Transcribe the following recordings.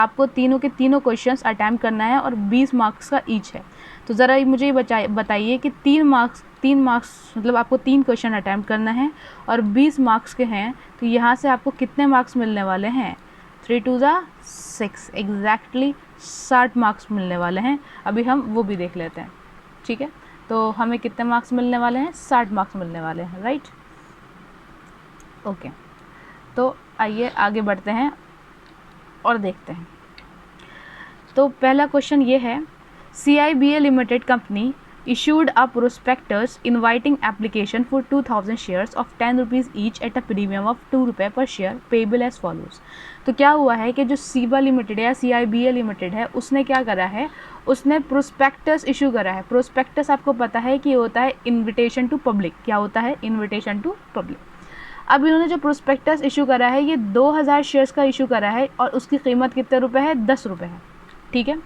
आपको तीनों के तीनों क्वेश्चंस अटैम्प्ट करना है और 20 मार्क्स का ईच है। तो ज़रा मुझे ये बताइए कि 3 मार्क्स मतलब आपको 3 क्वेश्चन अटैम्प्ट करना है और 20 मार्क्स के हैं, तो यहाँ से आपको कितने मार्क्स मिलने वाले हैं? 3 2 6, एग्जैक्टली 60 मार्क्स मिलने वाले हैं। अभी हम वो भी देख लेते हैं, ठीक है। तो हमें कितने मार्क्स मिलने वाले हैं? 60 मार्क्स मिलने वाले हैं, राइट। ओके, तो आइए आगे बढ़ते हैं और देखते हैं। तो पहला क्वेश्चन ये है, CIBA limited company issued a prospectus inviting application for 2000 shares of 10 rupees each at a premium of 2 रुपये per share payable as follows। तो क्या हुआ है कि जो सीबा लिमिटेड है या CIBA लिमिटेड है, उसने क्या करा है, उसने प्रोस्पेक्टस इशू करा है। प्रोस्पेक्टस आपको पता है कि होता है इन्विटेशन टू पब्लिक। क्या होता है? Invitation to public. अब इन्होंने जो प्रोस्पेक्टस इशू करा है ये 2000 शेयर्स का इशू करा है और उसकी कीमत कितने रुपए है? 10 रुपये है, ठीक है।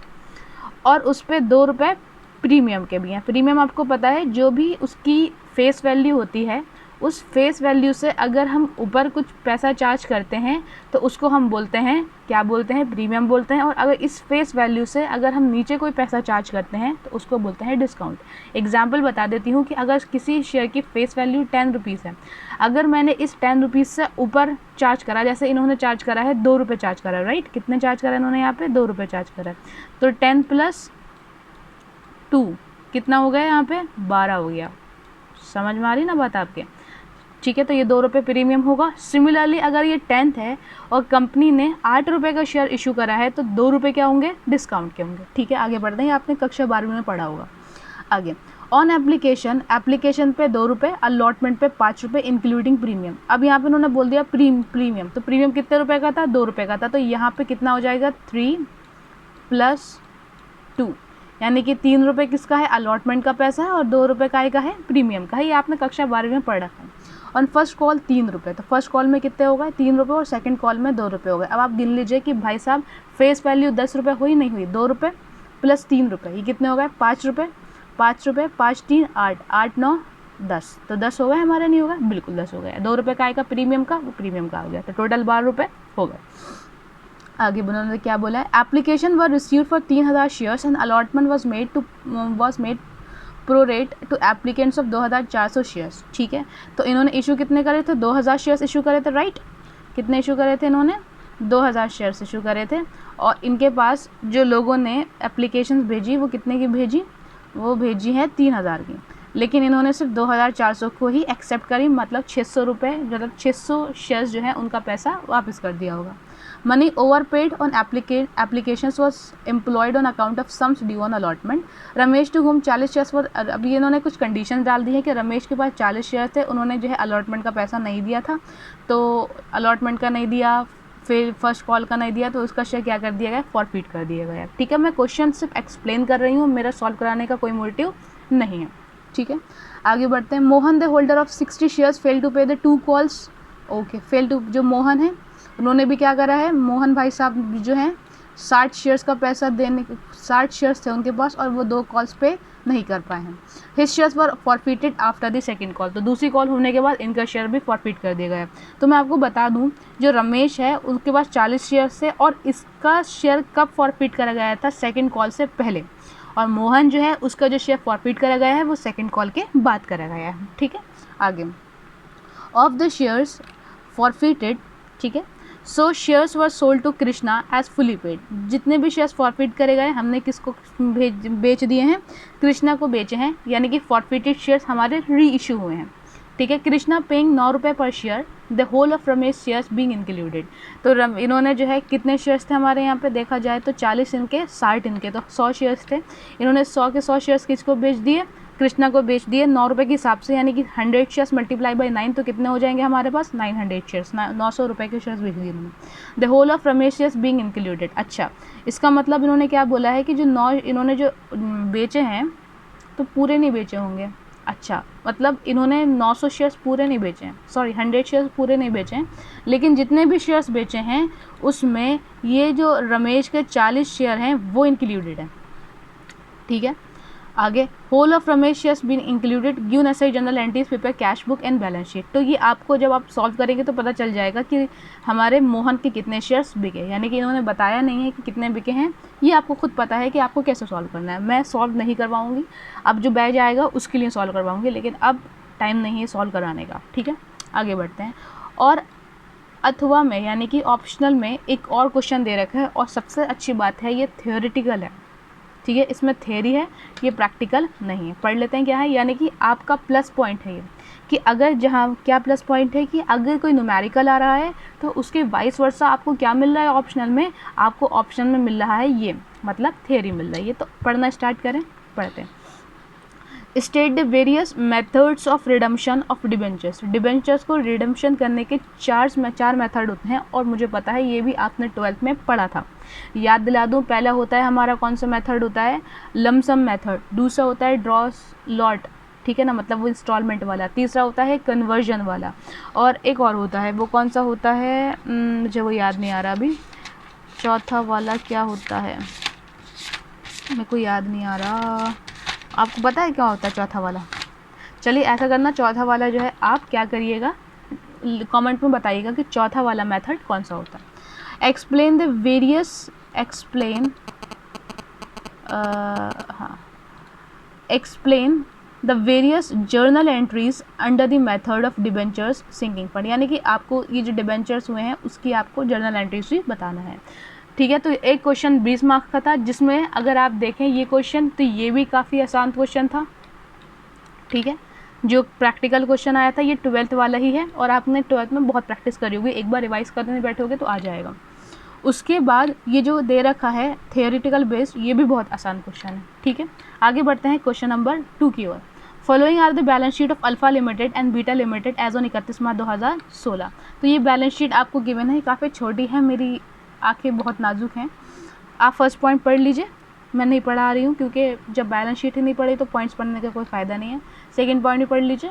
और उस पर 2 रुपये प्रीमियम के भी हैं। प्रीमियम आपको पता है जो भी उसकी फेस वैल्यू होती है, उस फेस वैल्यू से अगर हम ऊपर कुछ पैसा चार्ज करते हैं तो उसको हम बोलते हैं, क्या बोलते हैं? प्रीमियम बोलते हैं। और अगर इस फेस वैल्यू से अगर हम नीचे कोई पैसा चार्ज करते हैं तो उसको बोलते हैं डिस्काउंट। एग्जाम्पल बता देती हूँ कि अगर किसी शेयर की फेस वैल्यू 10 रुपीज़ है, अगर मैंने इस 10 रुपीज़ से ऊपर चार्ज करा, जैसे इन्होंने चार्ज करा है 2 रुपये चार्ज करा, राइट। कितने चार्ज करा इन्होंने यहाँ पे? 2 रुपये चार्ज करा। तो 10 + 2 कितना हो गया यहाँ पे? 12 हो गया। समझ में आ रही ना बात आपके? ठीक है, तो ये 2 रुपये प्रीमियम होगा। सिमिलरली अगर ये 10th है और कंपनी ने 8 रुपये का शेयर इशू करा है तो 2 रुपये क्या होंगे? डिस्काउंट के होंगे, ठीक है। आगे बढ़ते हैं, आपने कक्षा 12वीं में पढ़ा होगा। आगे, ऑन एप्लीकेशन पे 2 रुपये, अलॉटमेंट पे 5 रुपये इंक्लूडिंग प्रीमियम। अब यहाँ पे उन्होंने बोल दिया प्रीमियम, तो प्रीमियम कितने रुपये का था? 2 रुपये का था। तो यहाँ पे कितना हो जाएगा? 3 + 2, यानी कि 3 रुपये किसका है? अलॉटमेंट का पैसा है और 2 रुपये का है? प्रीमियम का है। ये आपने कक्षा 12वीं में पढ़ रखा है। और फर्स्ट कॉल 3 रुपये, तो फर्स्ट कॉल में कितने हो गए? 3 रुपये और सेकंड कॉल में 2 रुपये हो गए। अब आप गिन लीजिए कि भाई साहब फेस वैल्यू 10 रुपये हुई नहीं हुई? 2 रुपये + 3 रुपये, ये कितने हो गए? 5 रुपये। 5 रुपये 5 3 8, 8 9 10, तो 10 हो गए हमारे? नहीं होगा? बिल्कुल 10 हो गया। 2 रुपये का आएगा प्रीमियम का, वो प्रीमियम का आ गया, तो टोटल 12 रुपये हो गए। आगे उन्होंने क्या बोला है? Application were receive for 3000 shares and allotment was made pro rata to applicants of 2400 shares, ठीक है। तो इन्होंने इशू कितने करे थे? 2000 शेयर्स इशू करे थे, राइट। कितने इशू करे थे इन्होंने? 2000 शेयर्स इशू करे थे। और इनके पास जो लोगों ने एप्लीकेशंस भेजी वो कितने की भेजी? वो भेजी है 3000 की, लेकिन इन्होंने सिर्फ 2400 को ही एक्सेप्ट करी, मतलब 600 रुपये, मतलब 600 शेयर्स जो है उनका पैसा वापस कर दिया होगा। Money overpaid on applications was employed on account of sums due on allotment. Ramesh to whom 40 shares were, अभी इन्होंने कुछ कंडीशन डाल दी है कि रमेश के पास 40 शेयर थे, उन्होंने जो है अलॉटमेंट का पैसा नहीं दिया था, तो अलॉटमेंट का नहीं दिया, फिर फर्स्ट कॉल का नहीं दिया, तो उसका शेयर क्या कर दिया गया? फॉरफिट कर दिया गया, ठीक है। मैं क्वेश्चन सिर्फ एक्सप्लेन कर रही हूँ, मेरा सॉल्व कराने का कोई मोटिव नहीं है, ठीक है। आगे बढ़ते हैं। Mohan the holder of 60 shares fail to pay the 2 calls. Okay, fail to, जो मोहन है उन्होंने भी क्या करा है? मोहन भाई साहब जो हैं 60 शेयर्स का पैसा देने, 60 शेयर्स थे उनके पास और वो 2 कॉल्स पे नहीं कर पाए हैं। His shares were forfeited after the second call, तो दूसरी कॉल होने के बाद इनका शेयर भी फॉरफिट कर दिया गया। तो मैं आपको बता दूं, जो रमेश है उसके पास 40 शेयर्स थे और इसका शेयर कब फॉरफिट करा गया था? सेकंड कॉल से पहले। और मोहन जो है उसका जो शेयर फॉरफिट करा गया है वो सेकंड कॉल के बाद करा गया है, ठीक है। आगे, ऑफ द शेयर्स फॉरफिटेड, ठीक है, so shares were sold to Krishna as fully paid. जितने भी शेयर्स फॉरफिट करे गए हमने किसको बेच दिए हैं? कृष्णा को बेचे हैं, यानी कि फॉरफिटेड शेयर्स हमारे री इशू हुए हैं, ठीक है। कृष्णा पेइंग 9 रुपये पर share, the whole of Ramesh shares being included. तो इन्होंने जो है कितने शेयर्स थे हमारे यहाँ पे देखा जाए तो 40 इनके, 60 इनके, तो 100 शेयर्स थे। इन्होंने 100 के 100 शेयर्स किसको बेच दिए? कृष्णा को बेच दिए 9 रुपये के हिसाब से, यानी कि 100 शेयर्स मल्टीप्लाई बाई 9, तो कितने हो जाएंगे हमारे पास? 900 शेयर्स, 900 रुपये के शेयर्स बेच दिए इन्होंने। The whole of Ramesh shares being included. अच्छा, इसका मतलब इन्होंने क्या बोला है कि जो 9 इन्होंने जो बेचे हैं तो पूरे नहीं बेचे होंगे। अच्छा, मतलब इन्होंने 900 शेयर्स पूरे नहीं बेचे हैं, सॉरी 100 शेयर्स पूरे नहीं बेचे हैं, लेकिन जितने भी शेयर्स बेचे हैं उसमें ये जो रमेश के 40 शेयर हैं वो इंक्लूडेड है, ठीक है। आगे, whole of Ramesh has been included, give necessary journal entries, prepare cash book and balance sheet. तो ये आपको जब आप सॉल्व करेंगे तो पता चल जाएगा कि हमारे मोहन के कितने शेयर्स बिके, यानी कि इन्होंने बताया नहीं है कि कितने बिके हैं, ये आपको खुद पता है कि आपको कैसे सॉल्व करना है। मैं सॉल्व नहीं करवाऊँगी, अब जो बैच आएगा उसके लिए सॉल्व करवाऊँगी, लेकिन अब टाइम नहीं है सॉल्व कराने का, ठीक है। आगे बढ़ते हैं। और अथवा में यानी कि ऑप्शनल में एक और क्वेश्चन दे रखा है, और सबसे अच्छी बात है ये थ्योरेटिकल है, ठीक है, इसमें थ्योरी है, ये प्रैक्टिकल नहीं है। पढ़ लेते हैं क्या है, यानी कि आपका प्लस पॉइंट है ये, कि अगर जहाँ क्या प्लस पॉइंट है कि अगर कोई न्यूमेरिकल आ रहा है तो उसके वाइस वर्सा आपको क्या मिल रहा है ऑप्शनल में, आपको ऑप्शनल में मिल रहा है ये, मतलब थ्योरी मिल रही है। तो पढ़ना स्टार्ट करें, पढ़ते हैं। State the various methods of redemption of debentures. Debentures को रिडम्पशन करने के चार मेथड होते हैं, और मुझे पता है ये भी आपने 12th में पढ़ा था। याद दिला दूं, पहला होता है हमारा कौन सा मेथड होता है, लमसम मेथड। दूसरा होता है ड्रॉस लॉट, ठीक है ना, मतलब वो इंस्टॉलमेंट वाला। तीसरा होता है कन्वर्जन वाला, और एक और होता है, वो कौन सा होता है, मुझे वो याद नहीं आ रहा अभी। चौथा वाला क्या होता है, मेरे को याद नहीं आ रहा। आपको पता है क्या होता है चौथा वाला? चलिए ऐसा करना, चौथा वाला जो है आप क्या करिएगा, कमेंट में बताइएगा कि चौथा वाला मेथड कौन सा होता है। Explain the various, explain explain the various journal entries under the method of debentures sinking fund, यानी कि आपको ये जो डिबेंचर्स हुए हैं उसकी आपको जर्नल एंट्रीज भी बताना है, ठीक है। तो एक क्वेश्चन 20 मार्क्स का था, जिसमें अगर आप देखें ये क्वेश्चन, तो ये भी काफ़ी आसान क्वेश्चन था, ठीक है। जो प्रैक्टिकल क्वेश्चन आया था ये 12th वाला ही है, और आपने 12th में बहुत प्रैक्टिस करी होगी, एक बार रिवाइज करने बैठोगे तो आ जाएगा। उसके बाद ये जो दे रखा है थियोरिटिकल बेस्ड, ये भी बहुत आसान क्वेश्चन है, ठीक है। आगे बढ़ते हैं क्वेश्चन नंबर 2 की ओर। Following are the balance sheet of alpha limited and beta limited as on 31 March 2016। तो ये बैलेंस शीट आपको गिवन है, काफ़ी छोटी है, मेरी आंखें बहुत नाजुक हैं। आप फर्स्ट पॉइंट पढ़ लीजिए, मैं नहीं पढ़ा रही हूँ क्योंकि जब बैलेंस शीट ही नहीं पढ़ी तो पॉइंट्स पढ़ने का कोई फ़ायदा नहीं है। सेकंड पॉइंट भी पढ़ लीजिए,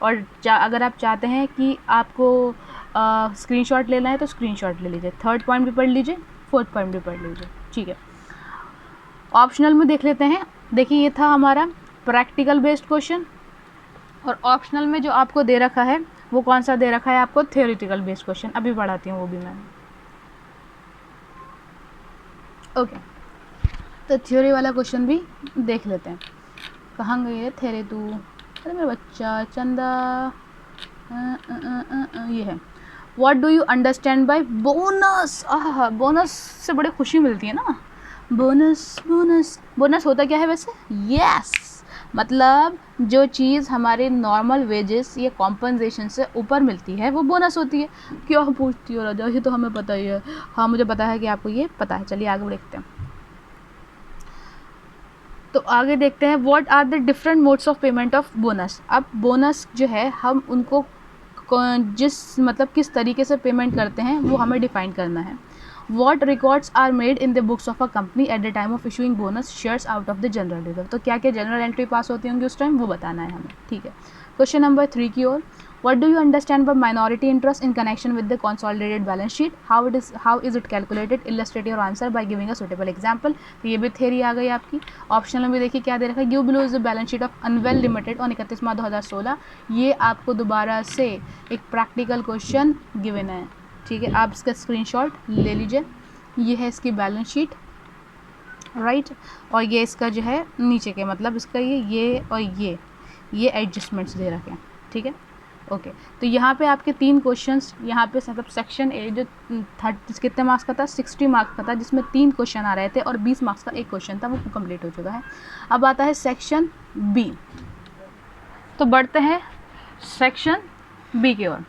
और अगर आप चाहते हैं कि आपको स्क्रीनशॉट लेना है तो स्क्रीनशॉट ले लीजिए। थर्ड पॉइंट भी पढ़ लीजिए, फोर्थ पॉइंट भी पढ़ लीजिए, ठीक है। ऑप्शनल में देख लेते हैं। देखिए ये था हमारा प्रैक्टिकल बेस्ड क्वेश्चन, और ऑप्शनल में जो आपको दे रखा है वो कौन सा दे रखा है आपको, थ्योरेटिकल बेस्ड क्वेश्चन। अभी पढ़ाती हूँ वो भी मैं, ओके। तो थ्योरी वाला क्वेश्चन भी देख लेते हैं। कहाँ गई है थेरे तू, अरे मेरा बच्चा चंदा, ये है। What do you understand by bonus. Bonus से बड़ी खुशी मिलती है ना, बोनस बोनस बोनस होता क्या है वैसे, यस, मतलब जो चीज़ हमारे नॉर्मल वेजेस या कॉम्पनसेशन से ऊपर मिलती है वो बोनस होती है। क्या पूछती हो राजा, ये तो हमें पता ही है। हाँ मुझे पता है कि आपको ये पता है। चलिए आगे देखते हैं। तो आगे देखते हैं, what are the different modes of payment of bonus. अब बोनस जो है हम उनको जिस मतलब किस तरीके से पेमेंट करते हैं वो हमें डिफाइन करना है। What records are made in the books of a company at the time of issuing bonus shares out of the general reserve। तो क्या क्या जनरल एंट्री पास होती होंगी उस टाइम वो बताना है हमें, ठीक है। क्वेश्चन नंबर 3 की ओर। What do you understand by minority interest in connection with the consolidated balance sheet? How is it calculated? Illustrate your answer by giving a suitable example। तो ये भी थ्योरी आ गई आपकी। ऑप्शनल में देखिए क्या दे रखा है, give below is the balance sheet of Anvil limited on 31 March 2016। ये आपको दोबारा से एक प्रैक्टिकल क्वेश्चन गिवन है, ठीक है। आप इसका स्क्रीनशॉट ले लीजिए। ये है इसकी बैलेंस शीट, राइट, और ये इसका जो है नीचे के मतलब इसका ये और ये एडजस्टमेंट्स दे रखे हैं, ठीक है, ओके। तो यहाँ पे आपके 3 क्वेश्चंस, यहाँ पे मतलब सेक्शन ए जो 30 कितने मार्क्स का था, 60 मार्क्स का था, जिसमें 3 क्वेश्चन आ रहे थे और 20 मार्क्स का एक क्वेश्चन था, वो कंप्लीट हो चुका है। अब आता है सेक्शन बी। तो बढ़ते हैं सेक्शन बी की ओर।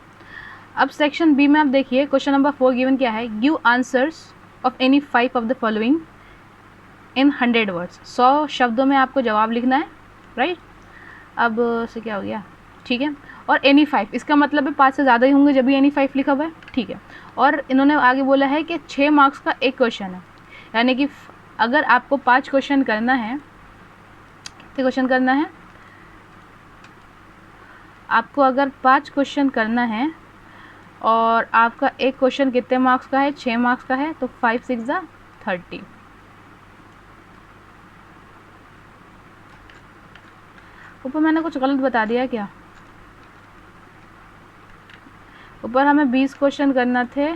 अब सेक्शन बी में आप देखिए क्वेश्चन नंबर 4 गिवन क्या है, give answers of any 5 of the following in 100 words. 100 शब्दों में आपको जवाब लिखना है, राइट। अब से क्या हो गया, ठीक है। और एनी 5 इसका मतलब है 5 से ज़्यादा ही होंगे जब भी एनी 5 लिखा हुआ है, ठीक है। और इन्होंने आगे बोला है कि 6 मार्क्स का एक क्वेश्चन है, यानी कि अगर आपको 5 क्वेश्चन करना है, कितने क्वेश्चन करना है आपको, अगर 5 क्वेश्चन करना है और आपका एक क्वेश्चन कितने मार्क्स का है, 6 मार्क्स का है, तो 5 6 ज़ा 30, ऊपर मैंने कुछ गलत बता दिया क्या? ऊपर हमें 20 क्वेश्चन करना थे,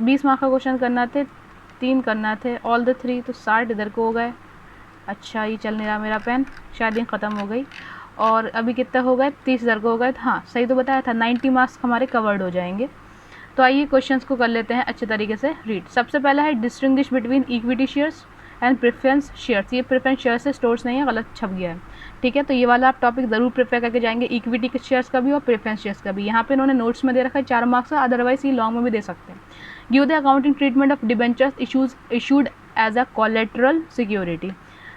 20 मार्क का क्वेश्चन करना थे, 3 करना थे, ऑल द 3, तो 60 इधर को हो गए। अच्छा ये चल नहीं रहा मेरा पेन, शायद ये ख़त्म हो गई। और अभी कितना हो गए, 30 इधर को हो गए। हाँ सही तो बताया था, 90 मार्क्स हमारे कवर्ड हो जाएंगे। तो आइए क्वेश्चंस को कर लेते हैं अच्छे तरीके से रीड। सबसे पहला है distinguish between equity shares and preference shares. ये प्रेफरेंस शेयर्स से स्टोर्स नहीं है, गलत छप गया है, ठीक है। तो ये वाला आप टॉपिक ज़रूर प्रेफर करके जाएंगे, इक्विटी के शेयर्स का भी और प्रेफरेंस शेयर्स का भी। यहाँ पे इन्होंने नोट्स में दे रखा है 4 मार्क्स का, अदरवाइज ये लॉन्ग में भी दे सकते हैं। Give the accounting treatment of debentures issued as a collateral security.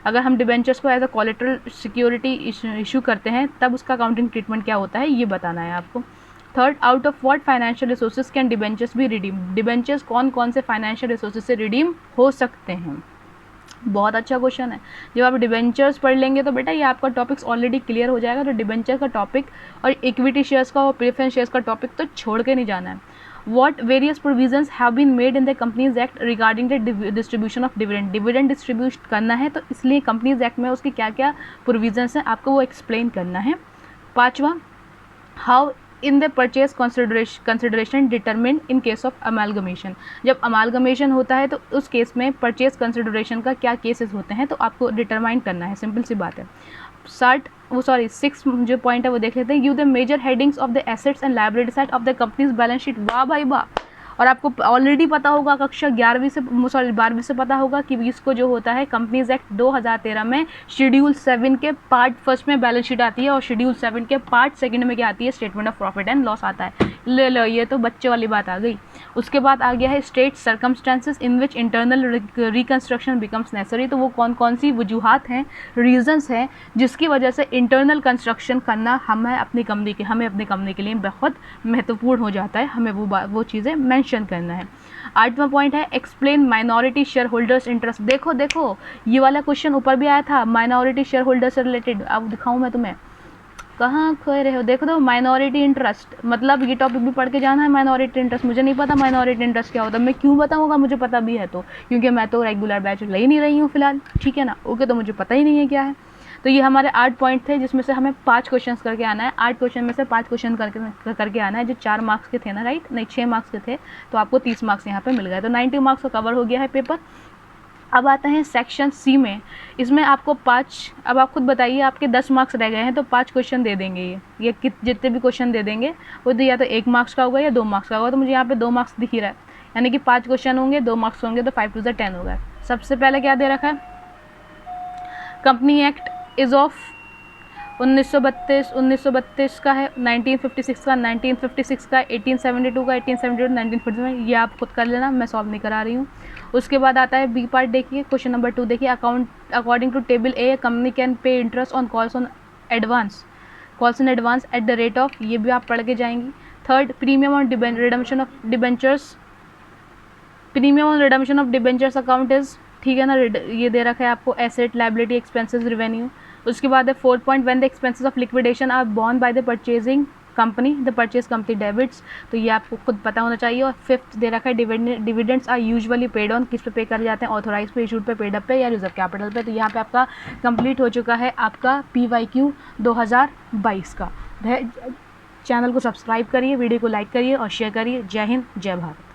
अगर हम डिबेंचर्स को as a collateral security issue करते हैं तब उसका अकाउंटिंग ट्रीटमेंट क्या होता है, ये बताना है आपको। Third, out of what financial resources can debentures भी रिडीम। डिबेंचर्स कौन कौन से फाइनेंशियल रिसोर्सेज से रिडीम हो सकते हैं। बहुत अच्छा क्वेश्चन है। जब आप डिबेंचर्स पढ़ लेंगे तो बेटा ये आपका टॉपिक्स ऑलरेडी क्लियर हो जाएगा। तो डिबेंचर का टॉपिक और इक्विटी शेयर्स का और प्रेफरेंस शेयर्स का टॉपिक तो छोड़ के नहीं जाना है। What various provisions have been made in the Companies Act regarding the distribution of dividend? Dividend distribute करना है तो इसलिए कंपनीज एक्ट में उसकी क्या क्या प्रोविजंस हैं आपको वो एक्सप्लेन करना है। पांचवा, how in the purchase consideration determine in case of amalgamation. जब अमालगमेशन होता है तो उस केस में परचेज कंसिडरेशन का क्या केसेस होते हैं तो आपको डिटरमाइन करना है, सिंपल सी बात है। 6 जो पॉइंट है वो देख लेते हैं। Give the major headings of the assets and liability side of the company's balance sheet. वाह भाई वाह। और आपको ऑलरेडी पता होगा, कक्षा 12वीं से पता होगा कि इसको जो होता है कंपनीज एक्ट 2013 में शेड्यूल 7 के पार्ट फर्स्ट में बैलेंस शीट आती है और शेड्यूल 7 के पार्ट सेकंड में क्या आती है, statement of profit and loss आता है। ले लो, ये तो बच्चे वाली बात आ गई। उसके बाद आ गया है state circumstances in which internal reconstruction becomes necessary. तो वो कौन कौन सी वजूहात हैं, रीजंस हैं जिसकी वजह से इंटरनल कंस्ट्रक्शन करना हमें अपनी कंपनी के लिए बहुत महत्वपूर्ण हो जाता है, हमें वो चीज़ें मेंशन करना है। 8वां पॉइंट है explain minority share holders interest. देखो ये वाला क्वेश्चन ऊपर भी आया था माइनॉरिटी शेयर होल्डर से रिलेटेड। अब दिखाऊं मैं तुम्हें, कहाँ खोए रहे हो, देखो तो माइनॉरिटी इंटरेस्ट, मतलब ये टॉपिक भी पढ़ के जाना है। माइनॉरिटी इंटरेस्ट मुझे नहीं पता माइनॉरिटी इंटरेस्ट क्या होता है, मैं क्यों बताऊंगा, मुझे पता भी है तो, क्योंकि मैं तो रेगुलर बैच ले ही नहीं रही हूँ फिलहाल, ठीक है ना। ओके, तो मुझे पता ही नहीं है क्या है। तो ये हमारे 8 पॉइंट थे जिसमें से हमें 5 क्वेश्चन करके आना है। 8 क्वेश्चन में से 5 क्वेश्चन करके आना है, जो 4 मार्क्स के थे ना, राइट, नहीं 6 मार्क्स के थे, तो आपको 30 मार्क्स यहाँ पे मिल गए। तो 90 मार्क्स का कवर हो गया है पेपर। अब आते हैं सेक्शन सी में। इसमें आपको 5, अब आप खुद बताइए, आपके 10 मार्क्स रह गए हैं तो 5 क्वेश्चन दे देंगे ये जितने भी क्वेश्चन दे देंगे वो या तो 1 मार्क्स का होगा या 2 मार्क्स का होगा। तो मुझे यहाँ पे 2 मार्क्स दिख ही रहा है, यानी कि 5 क्वेश्चन होंगे, 2 मार्क्स होंगे, तो 5 to 10 होगा। सबसे पहले क्या दे रखा है, कंपनी एक्ट इज़ ऑफ 1932 का है, 1956 का, 1956 का, 1872 का, 1872, 1947। ये आप खुद कर लेना, मैं सॉल्व नहीं करा रही हूँ। उसके बाद आता है बी पार्ट, देखिए क्वेश्चन नंबर 2 देखिए, according to table A company can pay interest on calls in advance at the rate of, ये भी आप पढ़ के जाएंगी। Third, premium on redemption of debentures account is, ठीक है ना, ये दे रखा है आपको एसेट, लायबिलिटी, एक्सपेंसेस, रेवेन्यू। उसके बाद है 4 point, when the expenses of liquidation are borne by the purchasing company the purchase company debits, तो ये आपको खुद पता होना चाहिए। और 5th दे रखा है dividends are usually paid on, किस पे पे कर जाते हैं, ऑथोराइज पे, इशूड पे, पेड अप पे या रिजर्व कैपिटल पे। तो यहाँ पे आपका कंप्लीट हो चुका है आपका PYQ 2022 का। चैनल को सब्सक्राइब करिए, वीडियो को लाइक करिए और शेयर करिए। जय हिंद, जय भारत।